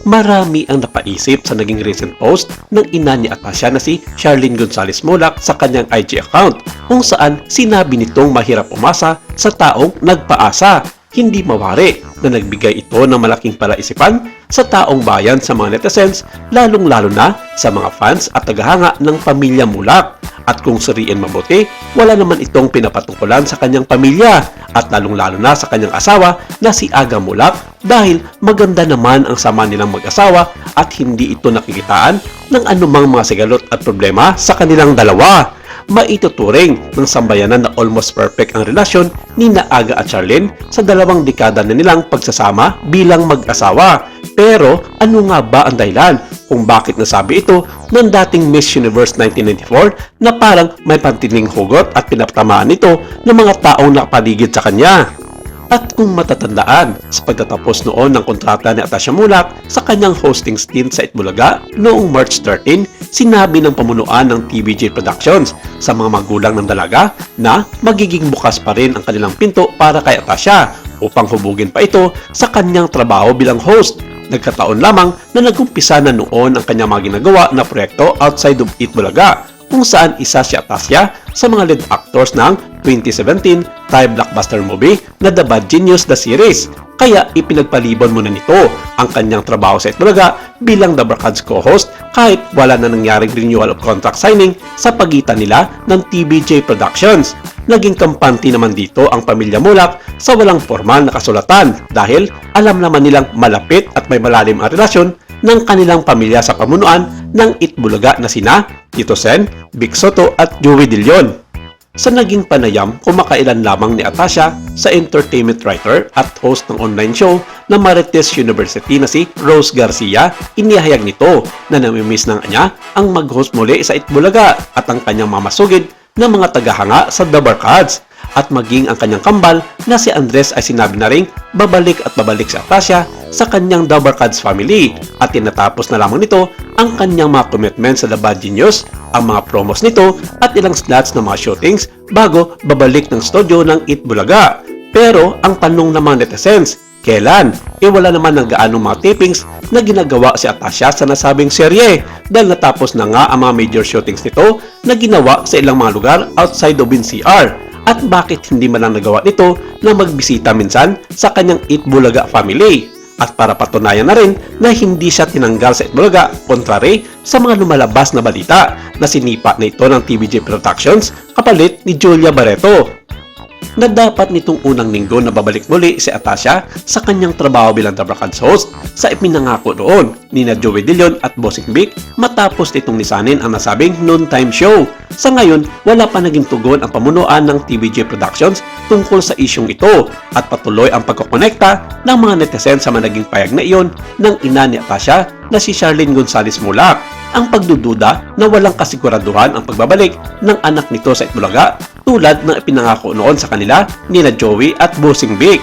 Marami ang napaisip sa naging recent post ng ina ni Atasha na si Charlene Gonzalez Mollac sa kanyang IG account kung saan sinabi nitong mahirap umasa sa taong nagpaasa, hindi mawari na nagbigay ito ng malaking palaisipan sa taong bayan sa mga netizens, lalong-lalo na sa mga fans at tagahanga ng pamilya Mollac. At kung suriin mabuti, wala naman itong pinapatungkulan sa kanyang pamilya at lalong-lalo na sa kanyang asawa na si Aga Mollac dahil maganda naman ang sama nilang mag-asawa at hindi ito nakikitaan ng anumang mga sigalot at problema sa kanilang dalawa. Maituturing ng sambayanan na almost perfect ang relasyon ni Aga at Charlene sa 2 dekada na nilang pagsasama bilang mag-asawa. Pero ano nga ba ang dahilan kung bakit nasabi ito ng dating Miss Universe 1994 na parang may pantiling hugot at pinapatamaan ito ng mga taong nakapaligid sa kanya? At kung matatandaan, sa pagtatapos noon ng kontrata ni Atasha Mollac sa kanyang hosting stint sa Itbulaga noong March 13, sinabi ng pamunuan ng TVJ Productions sa mga magulang ng dalaga na magiging bukas pa rin ang kanilang pinto para kay Atasha upang hubugin pa ito sa kanyang trabaho bilang host. Nagkataon lamang na nagumpisa na noon ang kanyang mga ginagawa na proyekto outside of Itbulaga, kung saan isa si Atasha sa mga lead actors ng 2017 Thai blockbuster movie na The Bad Genius The Series. Kaya ipinagpalibon muna nito ang kanyang trabaho sa Itbulaga bilang The Barkads co-host kahit wala na nangyaring renewal of contract signing sa pagitan nila ng TVJ Productions. Naging kampante naman dito ang pamilya Mollac sa walang formal na kasulatan dahil alam naman nilang malapit at may malalim ang relasyon ng kanilang pamilya sa pamunuan ng Itbulaga na sina Tito Sen, Vic Soto at Joey De Leon. Sa naging panayam kumakailan lamang ni Atasha sa entertainment writer at host ng online show ng Marites University na si Rose Garcia, inihayag nito na namimiss ng kanya ang mag-host muli sa Itbulaga at ang kanyang mamasugid ng mga tagahanga sa The Barkads. At maging ang kanyang kambal na si Andres ay sinabi na ring babalik at babalik si Atasha sa kanyang The Barkads family at tinatapos na lamang nito ang kanyang mga commitment sa The Bad Genius, ang mga promos nito at ilang slots ng mga shootings bago babalik ng studio ng Itbulaga. Pero ang tanong ng mga netizens, kailan? Wala naman ng gaano mga tapings na ginagawa si Atasha sa nasabing serye dahil natapos na nga ang mga major shootings nito na ginawa sa ilang mga lugar outside of NCR. At bakit hindi man lang nagawa nito na magbisita minsan sa kanyang Itbulaga family? At para patunayan na rin na hindi siya tinanggal sa Itbulaga, kontrary sa mga lumalabas na balita na sinipa na ito ng TVJ Productions kapalit ni Julia Barreto, na dapat nitong unang linggo na babalik muli si Atasha sa kanyang trabaho bilang The Barkads host sa ipinangako noon ni Joey De Leon at Bossing Vic matapos nitong lisanin ang nasabing noontime show. Sa ngayon, wala pa naging tugon ang pamunuan ng TVJ Productions tungkol sa isyong ito at patuloy ang pagkokonekta ng mga netizens sa managing payag na iyon ng ina ni Atasha na si Charlene Gonzalez Mollac. Ang pagdududa na walang kasiguraduhan ang pagbabalik ng anak nito sa Itbulaga tulad ng ipinangako noon sa kanila ni Joey at Bossing Vic.